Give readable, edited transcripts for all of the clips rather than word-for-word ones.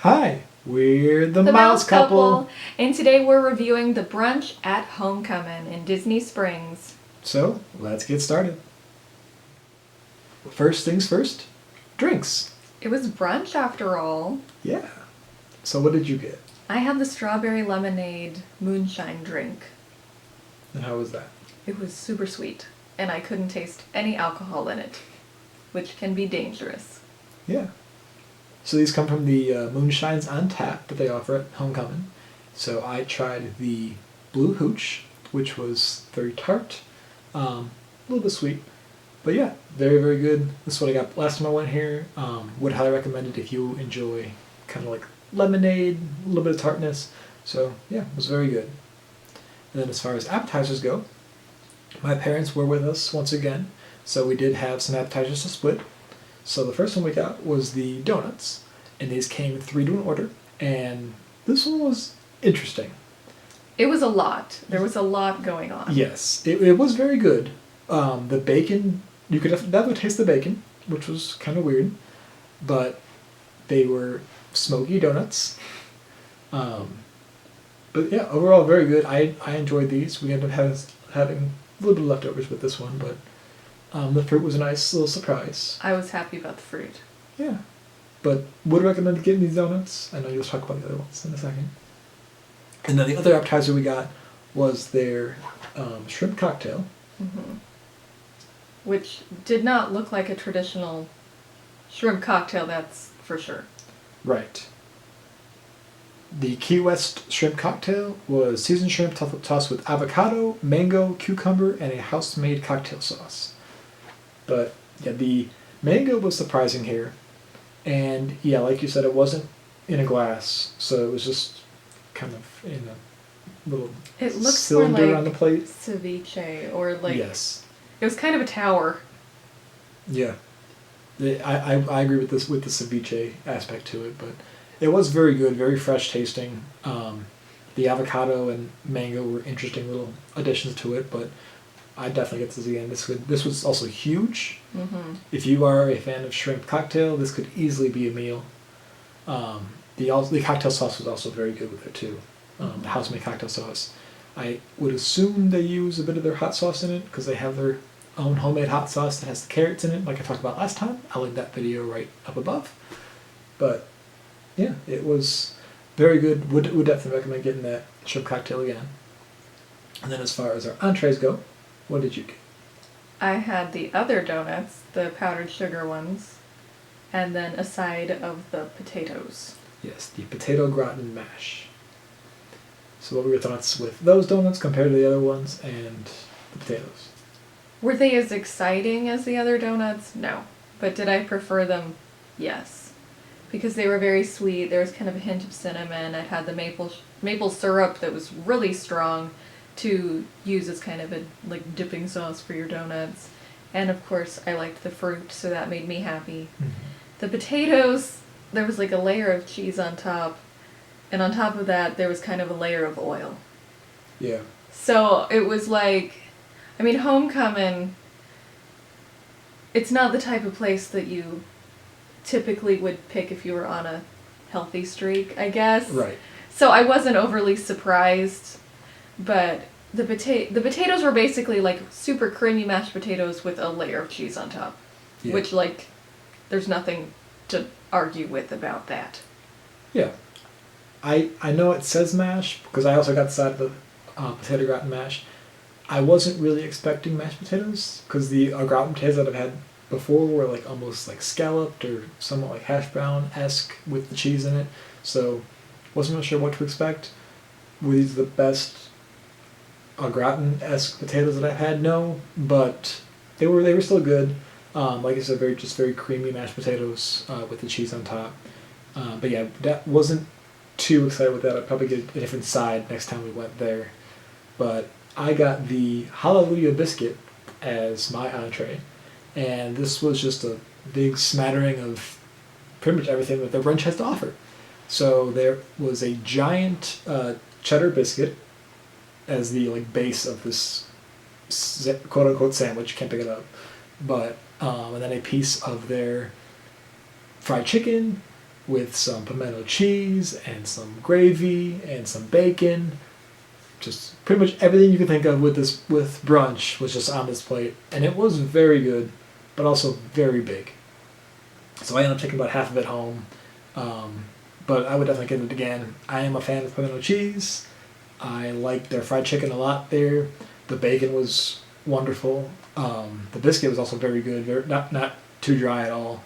Hi, we're the The Mouse Couple. And today we're reviewing the brunch at Homecoming in Disney Springs. So, let's get started. First things first, drinks. It was brunch after all. Yeah. So what did you get? I had the strawberry lemonade moonshine drink. And how was that? It was super sweet, and I couldn't taste any alcohol in it, which can be dangerous. Yeah. So these come from the Moonshines on tap that they offer at Homecoming. So I tried the Blue Hooch, which was very tart, a little bit sweet. But yeah, very, very good. This is what I got last time I went here. Would highly recommend it if you enjoy kind of like lemonade, a little bit of tartness. So yeah, it was very good. And then as far as appetizers go, my parents were with us once again. So we did have some appetizers to split. So the first one we got was the donuts. And these came 3 to an order. And this one was interesting. It was a lot. There was a lot going on. Yes, it was very good. The bacon, you could definitely taste the bacon, which was kind of weird, but they were smoky donuts. But yeah, overall very good. I enjoyed these. We ended up having a little bit of leftovers with this one, but the fruit was a nice little surprise. I was happy about the fruit. Yeah, but would recommend getting these donuts. I know you'll talk about the other ones in a second. And then the other appetizer we got was their shrimp cocktail. Mm-hmm. Which did not look like a traditional shrimp cocktail, that's for sure. Right. The Key West shrimp cocktail was seasoned shrimp tossed with avocado, mango, cucumber, and a house-made cocktail sauce. But yeah, the mango was surprising here. And yeah, like you said, it wasn't in a glass, so it was just kind of in a little It looks cylinder more like on the plate. ceviche, or like... Yes. It was kind of a tower. Yeah. I agree with this, with the ceviche aspect to it, but it was very good, very fresh tasting. The avocado and mango were interesting little additions to it, but I definitely get to the end. This was also huge. Mm-hmm. If you are a fan of shrimp cocktail, this could easily be a meal. The cocktail sauce was also very good with it too. The house-made cocktail sauce. I would assume they use a bit of their hot sauce in it because they have their own homemade hot sauce that has the carrots in it, like I talked about last time. I'll link that video right up above. But yeah, it was very good. Would definitely recommend getting that shrimp cocktail again. And then as far as our entrees go, what did you get? I had the other donuts, the powdered sugar ones, and then a side of the potatoes. Yes, the potato gratin mash. So what were your thoughts with those donuts compared to the other ones and the potatoes? Were they as exciting as the other donuts? No. But did I prefer them? Yes. Because they were very sweet. There was kind of a hint of cinnamon. I had the maple syrup that was really strong to use as kind of a like dipping sauce for your donuts. And of course, I liked the fruit, so that made me happy. Mm-hmm. The potatoes, there was like a layer of cheese on top. And on top of that, there was kind of a layer of oil. Yeah. So it was like, I mean, Homecoming, it's not the type of place that you typically would pick if you were on a healthy streak, I guess. Right. So I wasn't overly surprised, but the potatoes were basically like super creamy mashed potatoes with a layer of cheese on top. Yeah. Which, like, there's nothing to argue with about that. Yeah. I know it says mash because I also got the side of the potato gratin mash. I wasn't really expecting mashed potatoes because the gratin potatoes that I've had before were like almost like scalloped or somewhat like hash brown-esque with the cheese in it. So wasn't really sure what to expect. Were these the best gratin-esque potatoes that I've had? No, but they were still good. Like I said, very creamy mashed potatoes with the cheese on top. But yeah, that wasn't too excited with that. I'd probably get a different side next time we went there. But I got the Hallelujah Biscuit as my entree. And this was just a big smattering of pretty much everything that the brunch has to offer. So there was a giant cheddar biscuit as the like base of this quote-unquote sandwich. Can't pick it up. But and then a piece of their fried chicken with some pimento cheese and some gravy and some bacon. Just pretty much everything you can think of with brunch was just on this plate, and it was very good, but also very big. So I ended up taking about half of it home, but I would definitely get it again. I am a fan of pimento cheese. I liked their fried chicken a lot there. The bacon was wonderful. The biscuit was also very good, not too dry at all.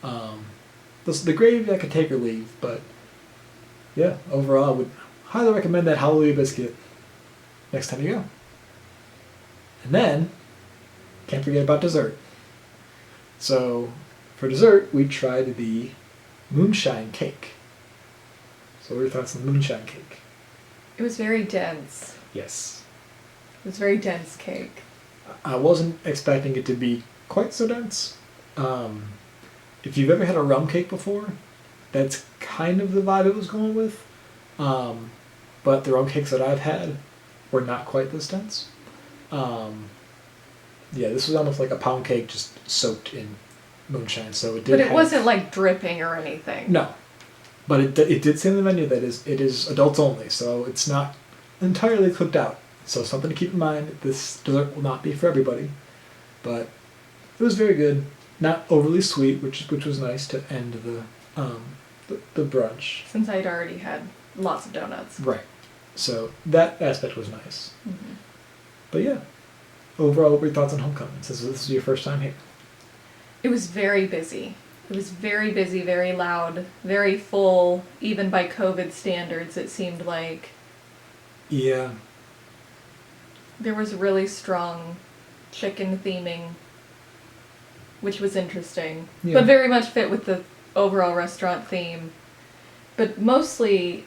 The gravy I could take or leave, but yeah, overall I would highly recommend that Hallelujah biscuit next time you go. And then, can't forget about dessert. So, for dessert, we tried the Moonshine Cake. So what are your thoughts on the Moonshine Cake? It was very dense. Yes. It was very dense cake. I wasn't expecting it to be quite so dense. If you've ever had a rum cake before, that's kind of the vibe it was going with. But the rum cakes that I've had were not quite this dense. Yeah, this was almost like a pound cake just soaked in moonshine. So it did. But it wasn't like dripping or anything. No, but it did say on the menu that it is adults only, so it's not entirely cooked out. So something to keep in mind. This dessert will not be for everybody, but it was very good. Not overly sweet, which was nice to end the brunch. Since I'd already had lots of donuts. Right. So that aspect was nice. Mm-hmm. But yeah, overall, what were your thoughts on homecoming? Since this is your first time here. It was very busy. It was very busy, very loud, very full, even by COVID standards, it seemed like. Yeah. There was really strong chicken theming, which was interesting, Yeah. but very much fit with the overall restaurant theme. But mostly,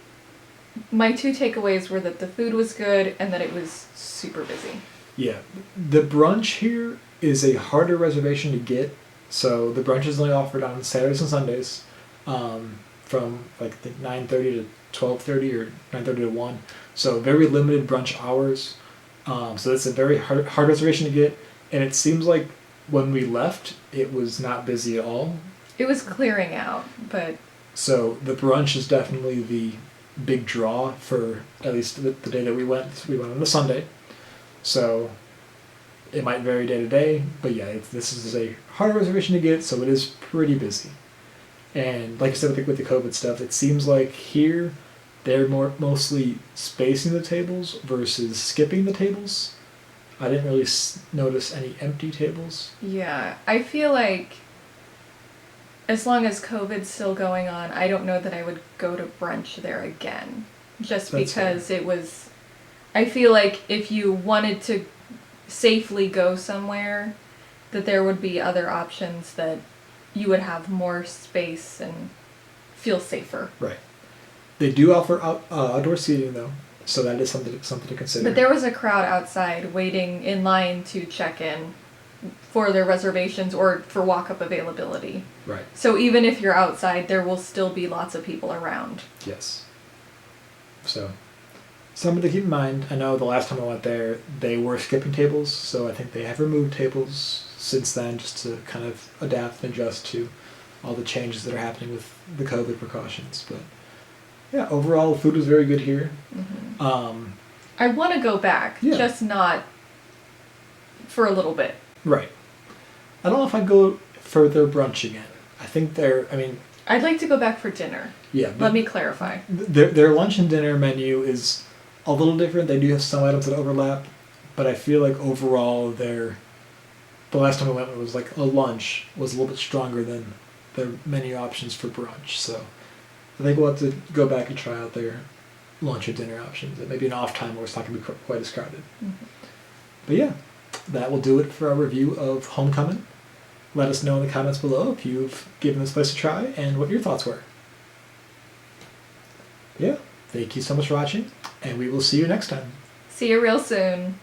my two takeaways were that the food was good and that it was super busy. Yeah. The brunch here is a harder reservation to get. So the brunch is only offered on Saturdays and Sundays, from like 9:30 to 12:30 or 9:30 to 1. So very limited brunch hours. So that's a very hard reservation to get. And it seems like when we left, it was not busy at all. It was clearing out, but... So the brunch is definitely the big draw for at least the day that we went. We went on a Sunday. So it might vary day to day, but yeah, this is a hard reservation to get, so it is pretty busy. And like I said with the COVID stuff, it seems like here they're mostly spacing the tables versus skipping the tables. I didn't really notice any empty tables. Yeah, I feel like as long as COVID's still going on, I don't know that I would go to brunch there again. Just That's because fair. it was... I feel like if you wanted to safely go somewhere, that there would be other options that you would have more space and feel safer. Right. They do offer outdoor seating though, so that is something to consider. But there was a crowd outside waiting in line to check in for their reservations or for walk-up availability. Right. So even if you're outside, there will still be lots of people around. Yes. So, something to keep in mind. I know the last time I went there, they were skipping tables, so I think they have removed tables since then just to kind of adapt and adjust to all the changes that are happening with the COVID precautions. But yeah, overall, the food was very good here. Mm-hmm. I want to go back, Yeah. just not for a little bit. Right. I don't know if I'd go for their brunch again. I think I'd like to go back for dinner. yeah. Let me clarify. Their lunch and dinner menu is a little different. They do have some items that overlap, but I feel like overall the last time I went, it was like a lunch was a little bit stronger than their menu options for brunch. So I think we'll have to go back and try out their lunch or dinner options. It may be an off time where it's not going to be quite as crowded. Mm-hmm. But yeah, that will do it for our review of Homecoming. Let us know in the comments below if you've given this place a try and what your thoughts were. Yeah, thank you so much for watching, and we will see you next time. See you real soon.